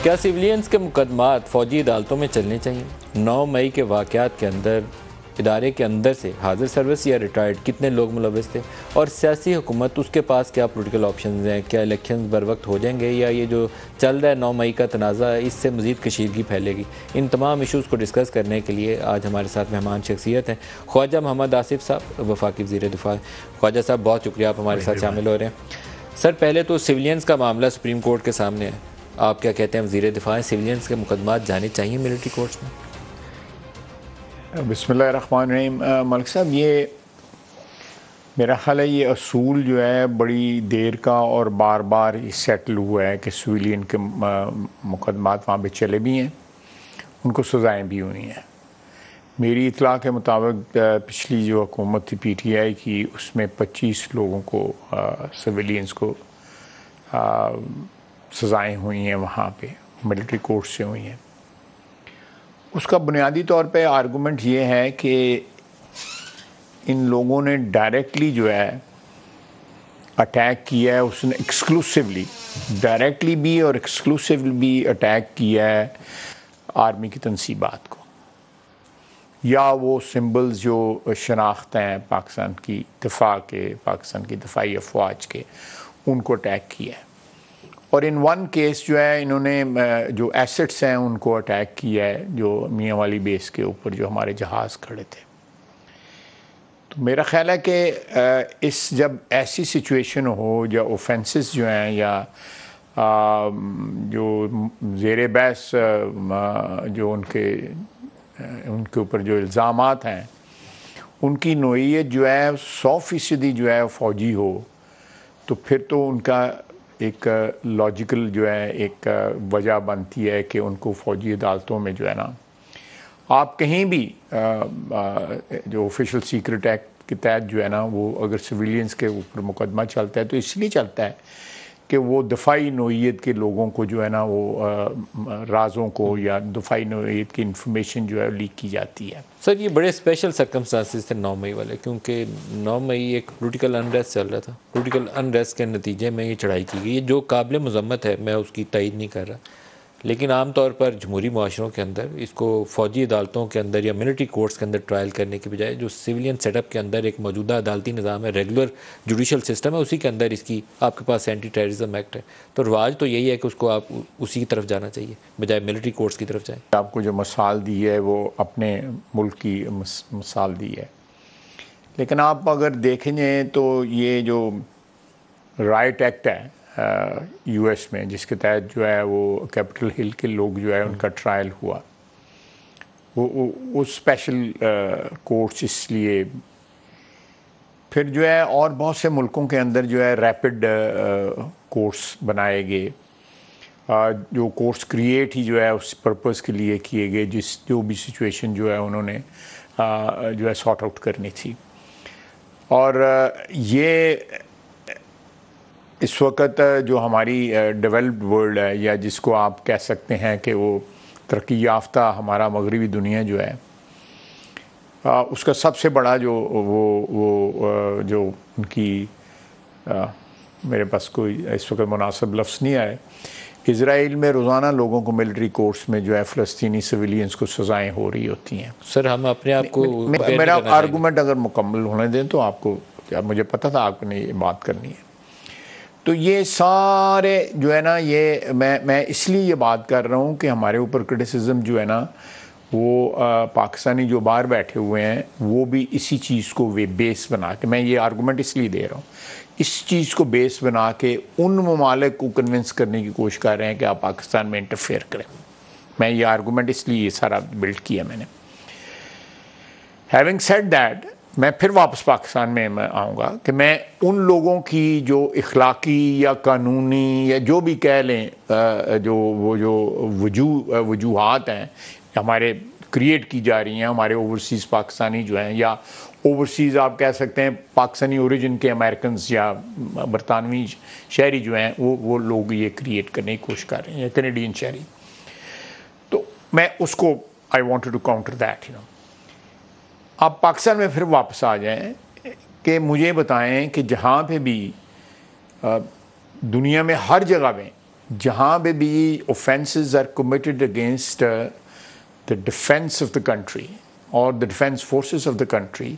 کیا سویلینز کے مقدمات فوجی عدالتوں میں چلنے چاہیے؟ 9 مئی کے واقعات کے اندر ادارے کے اندر سے حاضر سروس یا ریٹائرڈ کتنے لوگ ملوث تھے، اور سیاسی حکومت اس کے پاس کیا پولیٹیکل آپشنز ہیں؟ کیا الیکشنز بر وقت ہو جائیں گے، یا یہ جو چل رہا ہے 9 مئی کا تنازع اس سے مزید کشیدگی پھیلے گی؟ ان تمام ایشوز کو ڈسکس کرنے کے لیے آج ہمارے ساتھ مہمان شخصیت ہیں خواجہ محمد آصف صاحب، وفاقی وزیر دفاع۔ خواجہ صاحب بہت شکریہ، آپ ہمارے ساتھ شامل ہو رہے ہیں۔ سر پہلے تو سویلینز کا معاملہ سپریم کورٹ کے سامنے ہے، آپ کیا کہتے ہیں وزیر دفاع؟ سویلینز کے مقدمات جانے چاہیے ملٹری کورٹس میں؟ بسم اللہ الرحمن الرحیم۔ ملک صاحب، یہ میرا خیال ہے یہ اصول جو ہے بڑی دیر کا اور بار بار سیٹل ہوا ہے کہ سویلین کے مقدمات وہاں پہ چلے بھی ہیں، ان کو سزائیں بھی ہوئی ہیں۔ میری اطلاع کے مطابق پچھلی جو حکومت تھی پی ٹی آئی کی، اس میں 25 لوگوں کو سویلینز کو سزائیں ہوئی ہیں وہاں پہ، ملٹری کورٹ سے ہوئی ہیں۔ اس کا بنیادی طور پہ آرگومنٹ یہ ہے کہ ان لوگوں نے ڈائریکٹلی جو ہے اٹیک کیا ہے، اس نے ایکسکلوسیولی ڈائریکٹلی بھی اور ایکسکلوسیولی بھی اٹیک کیا ہے آرمی کی تنصیبات کو، یا وہ سمبلز جو شناخت ہیں پاکستان کی دفاع کے، پاکستان کی دفاعی افواج کے، ان کو اٹیک کیا ہے۔ اور ان ون کیس جو ہے انہوں نے جو ایسٹس ہیں ان کو اٹیک کیا ہے، جو میاں والی بیس کے اوپر جو ہمارے جہاز کھڑے تھے۔ تو میرا خیال ہے کہ جب ایسی سچویشن ہو، یا اوفینسز جو ہیں یا جو زیر بحث جو ان کے اوپر جو الزامات ہیں، ان کی نوعیت جو ہے 100% جو ہے فوجی ہو، تو پھر تو ان کا ایک لاجیکل جو ہے ایک وجہ بنتی ہے کہ ان کو فوجی عدالتوں میں جو ہے نا، آپ کہیں بھی جو آفیشل سیکرٹ ایکٹ کے تحت جو ہے نا، وہ اگر سویلینز کے اوپر مقدمہ چلتا ہے تو اس لیے چلتا ہے کہ وہ دفاعی نوعیت کے لوگوں کو جو ہے نا، وہ رازوں کو یا دفاعی نوعیت کی انفارمیشن جو ہے لیک کی جاتی ہے۔ سر یہ بڑے اسپیشل سرکمسٹانسز تھے 9 مئی والے، کیونکہ 9 مئی ایک پولیٹیکل انریسٹ چل رہا تھا، پولیٹیکل انریسٹ کے نتیجے میں یہ چڑھائی کی گئی، جو قابل مذمت ہے، میں اس کی تائید نہیں کر رہا، لیکن عام طور پر جمہوری معاشروں کے اندر اس کو فوجی عدالتوں کے اندر یا ملٹری کورٹس کے اندر ٹرائل کرنے کے بجائے جو سویلین سیٹ اپ کے اندر ایک موجودہ عدالتی نظام ہے، ریگولر جوڈیشل سسٹم ہے، اسی کے اندر اس کی آپ کے پاس اینٹی ٹیررزم ایکٹ ہے، تو رواج تو یہی ہے کہ اس کو آپ اسی کی طرف جانا چاہیے بجائے ملٹری کورٹس کی طرف جائیں۔ آپ کو جو مثال دی ہے وہ اپنے ملک کی مثال دی ہے، لیکن آپ اگر دیکھیں گے تو یہ جو رائٹ ایکٹ ہے یو ایس میں، جس کے تحت جو ہے وہ کیپٹل ہل کے لوگ جو ہے ان کا ٹرائل ہوا، وہ اسپیشل کورٹس اس لیے، پھر جو ہے اور بہت سے ملکوں کے اندر جو ہے ریپڈ کورٹس بنائے گئے، جو کورس کریٹ ہی جو ہے اس پرپز کے لیے کیے گئے، جو بھی سچویشن جو ہے انہوں نے جو ہے سارٹ آؤٹ کرنی تھی۔ اور یہ اس وقت جو ہماری ڈیولپڈ ورلڈ ہے، یا جس کو آپ کہہ سکتے ہیں کہ وہ ترقی یافتہ ہمارا مغربی دنیا جو ہے، اس کا سب سے بڑا جو جو ان کی میرے پاس کوئی اس وقت مناسب لفظ نہیں آئے، اسرائیل میں روزانہ لوگوں کو ملٹری کورٹس میں جو ہے فلسطینی سویلینز کو سزائیں ہو رہی ہوتی ہیں۔ سر ہم اپنے آپ کو میرا آرگومنٹ اگر مکمل ہونے دیں تو آپ کو، مجھے پتا تھا آپ نے یہ بات کرنی ہے، تو یہ سارے جو ہے نا، یہ میں اس لیے یہ بات کر رہا ہوں کہ ہمارے اوپر کرٹیسزم جو ہے نا، وہ پاکستانی جو باہر بیٹھے ہوئے ہیں وہ بھی اسی چیز کو بیس بنا کے، میں یہ آرگومنٹ اس لیے دے رہا ہوں، اس چیز کو بیس بنا کے ان ممالک کو کنونس کرنے کی کوشش کر رہے ہیں کہ آپ پاکستان میں انٹرفیئر کریں۔ میں یہ آرگومنٹ اس لیے یہ سارا بلڈ کیا میں نے۔ ہیونگ سیڈ دیٹ، میں پھر واپس پاکستان میں آؤں گا کہ میں ان لوگوں کی جو اخلاقی یا قانونی یا جو بھی کہہ لیں جو وجوہات ہیں ہمارے کریٹ کی جا رہی ہیں، ہمارے اوورسیز پاکستانی جو ہیں، یا اوورسیز آپ کہہ سکتے ہیں پاکستانی اوریجن کے امریکنز یا برطانوی شہری جو ہیں، وہ لوگ یہ کریٹ کرنے کی کوشش کر رہے ہیں، یا کینیڈین شہری، تو میں اس کو I wanted to counter that, you know. آپ پاکستان میں پھر واپس آ جائیں کہ مجھے بتائیں کہ جہاں پہ بھی دنیا میں ہر جگہ میں جہاں پہ بھی offenses are committed against the defense of the country or the defense forces of the country,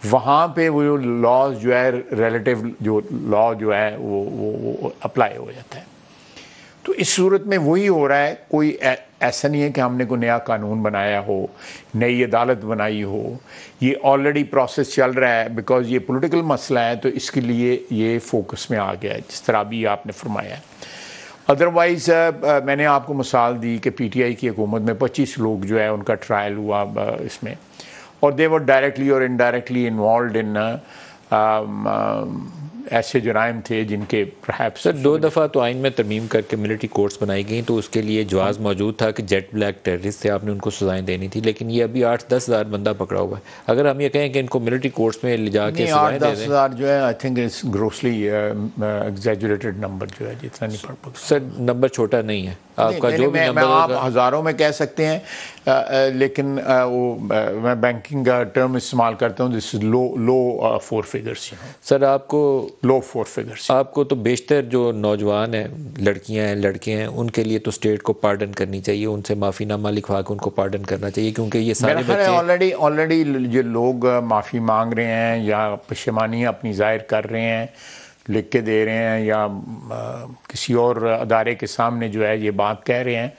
وہاں پہ وہ لاز جو ہے ریلیٹیو جو لا جو ہے وہ اپلائی ہو جاتا ہے. تو اس صورت میں وہی ہو رہا ہے. کوئی ایسا نہیں ہے کہ ہم نے کوئی نیا قانون بنایا ہو, نئی عدالت بنائی ہو. یہ آلریڈی پروسیس چل رہا ہے بیکاز یہ پولیٹیکل مسئلہ ہے, تو اس کے لیے یہ فوکس میں آ گیا ہے جس طرح بھی آپ نے فرمایا ہے. ادروائز میں نے آپ کو مثال دی کہ پی ٹی آئی کی حکومت میں 25 لوگ جو ہے ان کا ٹرائل ہوا اس میں, اور دے ور ڈائریکٹلی اور انڈائریکٹلی انوالوڈ ان ایسے جرائم تھے جن کے پرہیپس. سر 2 دفعہ تو آئین میں ترمیم کر کے ملٹری کورٹس بنائی گئیں, تو اس کے لیے جواز موجود تھا کہ جیٹ بلیک ٹیررسٹ تھے, آپ نے ان کو سزائیں دینی تھی. لیکن یہ ابھی 8-10 ہزار بندہ پکڑا ہوا ہے. اگر ہم یہ کہیں کہ ان کو ملٹری کورٹس میں لے جا کے سزائیں دے دیں, 8-10 ہزار جو ہے I think it's grossly exaggerated number جو ہے, جتنا نہیں پڑ پکتا. سر نمبر چھوٹا نہیں ہے آپ کا, جو بھی نمبر آپ ہزاروں میں کہہ سکتے ہیں, لیکن وہ میں بینکنگ کا ٹرم استعمال کرتا ہوں, دس از لو 4 فگرس. سر آپ کو لو 4 فگرس. آپ کو تو بیشتر جو نوجوان ہیں, لڑکیاں ہیں, لڑکے ہیں, ان کے لیے تو اسٹیٹ کو پارڈن کرنی چاہیے, ان سے معافی نامہ لکھوا کے ان کو پارڈن کرنا چاہیے, کیونکہ یہ سارے بچے آلریڈی جو لوگ معافی مانگ رہے ہیں یا پشیمانی اپنی ظاہر کر رہے ہیں, لکھ کے دے رہے ہیں, یا کسی اور ادارے کے سامنے جو ہے یہ بات کہہ رہے ہیں,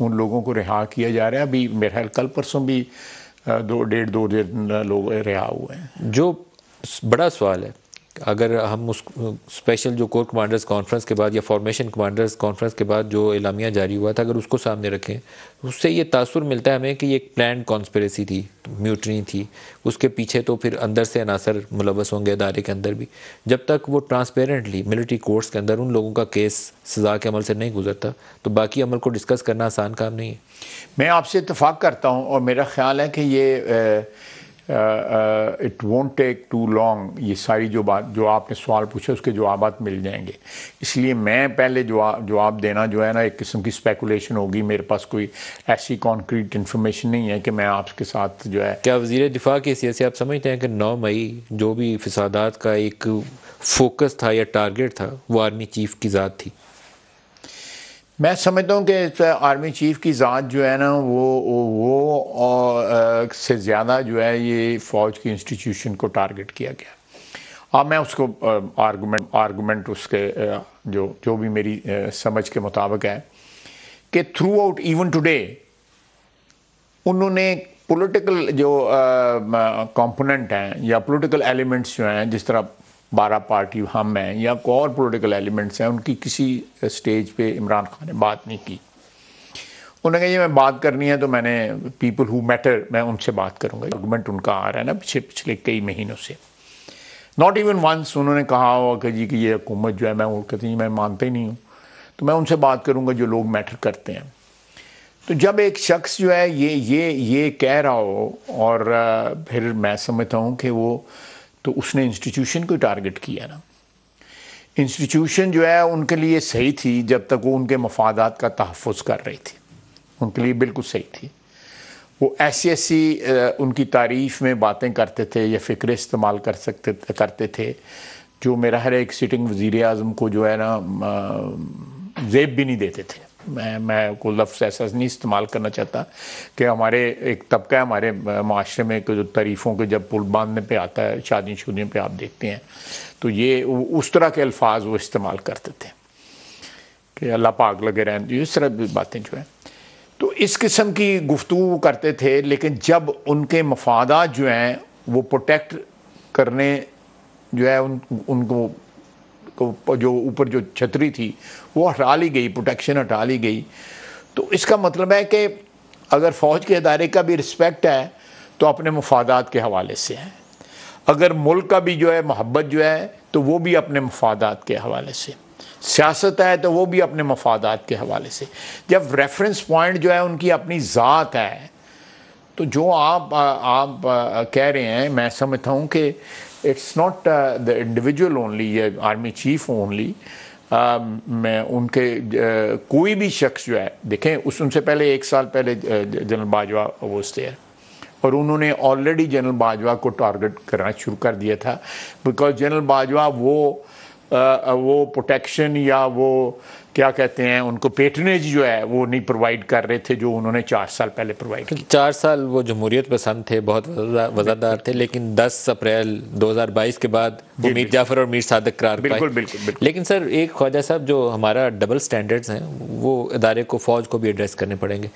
ان لوگوں کو رہا کیا جا رہا ہے. ابھی میرے خیال کل پرسوں بھی 2 دن لوگ رہا ہوئے ہیں. جو بڑا سوال ہے, اگر ہم اس اسپیشل جو کور کمانڈرز کانفرنس کے بعد یا فارمیشن کمانڈرز کانفرنس کے بعد جو اعلامیہ جاری ہوا تھا, اگر اس کو سامنے رکھیں, اس سے یہ تاثر ملتا ہے ہمیں کہ یہ ایک پلانڈ کانسپریسی تھی, میوٹنی تھی. اس کے پیچھے تو پھر اندر سے عناصر ملوث ہوں گے ادارے کے اندر بھی. جب تک وہ ٹرانسپیرنٹلی ملٹری کورٹس کے اندر ان لوگوں کا کیس سزا کے عمل سے نہیں گزرتا, تو باقی عمل کو ڈسکس کرنا آسان کام نہیں ہے. میں آپ سے اتفاق کرتا ہوں, اور میرا خیال ہے کہ یہ it won't take too long. یہ ساری جو آپ نے سوال پوچھا اس کے جوابات مل جائیں گے. اس لیے میں پہلے جواب دینا جو ہے نا ایک قسم کی اسپیکولیشن ہوگی. میرے پاس کوئی ایسی کانکریٹ انفارمیشن نہیں ہے کہ میں آپ کے ساتھ جو ہے. کیا وزیر دفاع کی حیثیت سے آپ سمجھتے ہیں کہ 9 مئی جو بھی فسادات کا ایک فوکس تھا یا ٹارگٹ تھا وہ آرمی چیف کی ذات تھی؟ میں سمجھتا ہوں کہ آرمی چیف کی ذات جو ہے نا وہ سے زیادہ جو ہے یہ فوج کی انسٹیٹیوشن کو ٹارگٹ کیا گیا. اب میں اس کو آرگومنٹ اس کے جو بھی میری سمجھ کے مطابق ہے کہ تھرو آؤٹ ایون ٹوڈے انہوں نے پولیٹیکل جو کمپوننٹ ہیں یا پولیٹیکل ایلیمنٹس جو ہیں, جس طرح 12 پارٹی ہم ہیں یا کوئی اور پولیٹیکل ایلیمنٹس ہیں, ان کی کسی سٹیج پہ عمران خان نے بات نہیں کی. انہوں نے کہا یہ میں بات کرنی ہے تو میں نے پیپل ہو میٹر میں ان سے بات کروں گا. آرگومنٹ ان کا آ رہا ہے نا پچھلے کئی مہینوں سے. ناٹ ایون ونس انہوں نے کہا ہوا کہ جی کہ یہ حکومت جو ہے میں وہ کہتی میں مانتا ہی نہیں ہوں, تو میں ان سے بات کروں گا جو لوگ میٹر کرتے ہیں. تو جب ایک شخص جو ہے یہ کہہ رہا ہو, اور پھر میں سمجھتا ہوں کہ وہ تو اس نے انسٹیٹیوشن کو ٹارگٹ کیا نا. انسٹیٹیوشن جو ہے ان کے لیے صحیح تھی جب تک وہ ان کے مفادات کا تحفظ کر رہی تھی, ان کے لیے بالکل صحیح تھی. وہ ایسی ان کی تعریف میں باتیں کرتے تھے یا فکریں استعمال کرتے تھے جو میرا ہر ایک سٹنگ وزیر اعظم کو جو ہے نا زیب بھی نہیں دیتے تھے. میں کوئی لفظ ایسا نہیں استعمال کرنا چاہتا کہ ہمارے ایک طبقہ ہے ہمارے معاشرے میں جو تعریفوں کے جب پل باندھنے پہ آتا ہے, شادیوں پہ آپ دیکھتے ہیں, تو یہ اس طرح کے الفاظ وہ استعمال کرتے تھے کہ اللہ پاک لگے رہیں, اس طرح باتیں جو ہیں. تو اس قسم کی گفتگو کرتے تھے, لیکن جب ان کے مفادات جو ہیں وہ پروٹیکٹ کرنے جو ہے ان کو جو اوپر جو چھتری تھی وہ ہٹا لی گئی, پروٹیکشن ہٹا لی گئی. تو اس کا مطلب ہے کہ اگر فوج کے ادارے کا بھی رسپیکٹ ہے تو اپنے مفادات کے حوالے سے ہے, اگر ملک کا بھی جو ہے محبت جو ہے تو وہ بھی اپنے مفادات کے حوالے سے, سیاست ہے تو وہ بھی اپنے مفادات کے حوالے سے. جب ریفرنس پوائنٹ جو ہے ان کی اپنی ذات ہے, تو جو آپ کہہ رہے ہیں میں سمجھتا ہوں کہ it's not the individual only, یہ آرمی چیف اونلی. میں ان کے کوئی بھی شخص جو ہے دیکھیں ان سے پہلے 1 سال پہلے جنرل باجوہ واز دیئر, اور انہوں نے آلریڈی جنرل باجوہ کو ٹارگٹ کرنا شروع کر دیا تھا, بیکاز جنرل باجوہ وہ پروٹیکشن یا وہ کیا کہتے ہیں ان کو پیٹرنیج جو ہے وہ نہیں پرووائڈ کر رہے تھے جو انہوں نے 4 سال پہلے پرووائڈ کی. 4 سال وہ جمہوریت پسند تھے, بہت وزادار تھے, لیکن 10 اپریل 2022 کے بعد وہ میر جعفر اور میر صادق قرار پائے. بالکل. لیکن سر ایک خواجہ صاحب, جو ہمارا ڈبل سٹینڈرڈز ہیں وہ ادارے کو, فوج کو بھی ایڈریس کرنے پڑیں گے.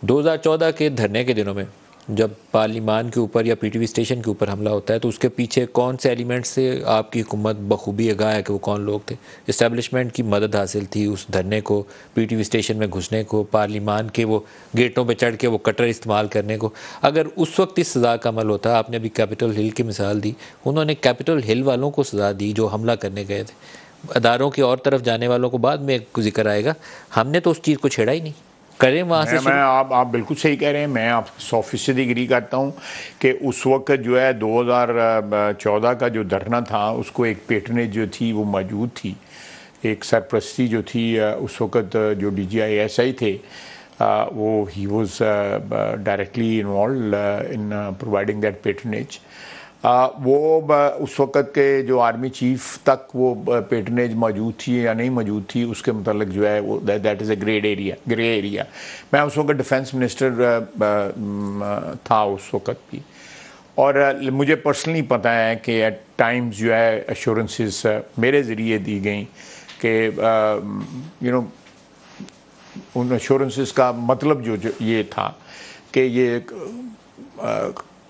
2014 کے دھرنے کے دنوں میں جب پارلیمان کے اوپر یا پی ٹی وی اسٹیشن کے اوپر حملہ ہوتا ہے تو اس کے پیچھے کون سے ایلیمنٹ سے آپ کی حکومت بخوبی آگاہ ہے کہ وہ کون لوگ تھے؟ اسٹیبلشمنٹ کی مدد حاصل تھی اس دھرنے کو, پی ٹی وی اسٹیشن میں گھسنے کو, پارلیمان کے وہ گیٹوں پہ چڑھ کے وہ کٹر استعمال کرنے کو. اگر اس وقت اس سزا کا عمل ہوتا, آپ نے ابھی کیپٹل ہل کی مثال دی, انہوں نے کیپٹل ہل والوں کو سزا دی جو حملہ کرنے گئے تھے, اداروں کی اور طرف جانے والوں کو بعد میں ذکر آئے گا. ہم نے تو اس چیز کو چھیڑا ہی نہیں. کریں وہاں سے میں آپ بالکل صحیح کہہ رہے ہیں, میں آپ 100% ایگری کرتا ہوں کہ اس وقت جو ہے 2014 کا جو دھرنا تھا اس کو ایک پیٹرنیج جو تھی وہ موجود تھی, ایک سرپرستی جو تھی. اس وقت جو D G I S I تھے وہ he was directly involved in providing that پیٹرنیج. وہ اس وقت کے جو آرمی چیف تک وہ پیٹرنیج موجود تھی یا نہیں موجود تھی اس کے متعلق جو ہے وہ that is a grey area. میں اس وقت ڈیفنس منسٹر تھا اس وقت بھی, اور مجھے پرسنلی پتہ ہے کہ ایٹ ٹائمز جو ہے ایشورنسز میرے ذریعے دی گئیں کہ ان ایشورنسز کا مطلب جو یہ تھا کہ یہ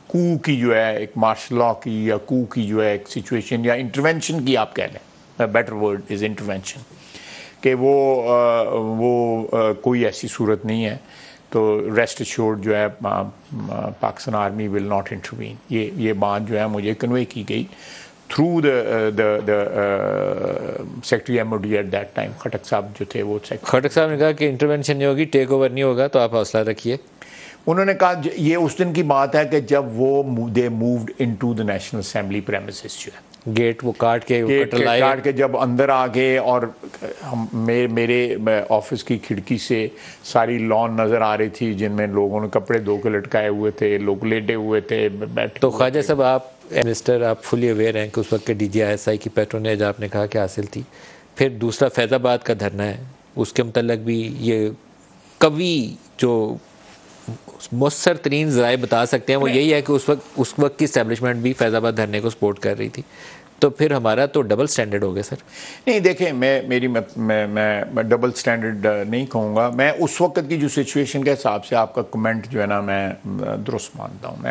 کو کی جو ہے ایک مارشل لا کی یا کو کی جو ہے ایک سچویشن یا انٹرونشن کی آپ کہہ لیں, بیٹر ورڈ از انٹرونشن, کہ وہ کوئی ایسی صورت نہیں ہے تو ریسٹ ایشورڈ جو ہے Pakistan army will not intervene. یہ بات جو ہے مجھے کنوے کی گئی through the secretary M O D at that time. Khattak صاحب جو تھے وہ خٹک صاحب نے کہا کہ انٹرونشن نہیں ہوگی, ٹیک اوور نہیں ہوگا, تو آپ حوصلہ رکھیے. انہوں نے کہا یہ اس دن کی بات ہے کہ جب وہ دے moved into the national assembly premises جو ہے, گیٹ وہ کاٹ کے جب اندر آ گئے اور میرے آفس کی کھڑکی سے ساری لان نظر آ رہی تھی جن میں لوگوں نے کپڑے دھو کے لٹکائے ہوئے تھے, لوگ لیٹے ہوئے تھے, بیٹھے. تو خواجہ صاحب آپ منسٹر آپ فلی اویئر ہیں کہ اس وقت کے D G I S I کی پیٹرونیج آپ نے کہا کہ حاصل تھی. پھر دوسرا فیض آباد کا دھرنا ہے, اس کے متعلق بھی یہ قوی جو مؤثر ترین ذرائع بتا سکتے ہیں وہ یہی ہے کہ اس وقت کی اسٹیبلشمنٹ بھی فیض آباد دھرنے کو سپورٹ کر رہی تھی. تو پھر ہمارا تو ڈبل سٹینڈرڈ ہو گیا سر. نہیں دیکھیں, میں ڈبل سٹینڈرڈ نہیں کہوں گا. میں اس وقت کی جو سچویشن کے حساب سے آپ کا کمنٹ جو ہے نا میں درست مانتا ہوں,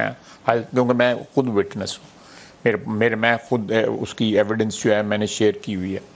کیونکہ میں خود وٹنس ہوں, میں خود اس کی ایویڈنس جو ہے میں نے شیئر کی ہوئی ہے.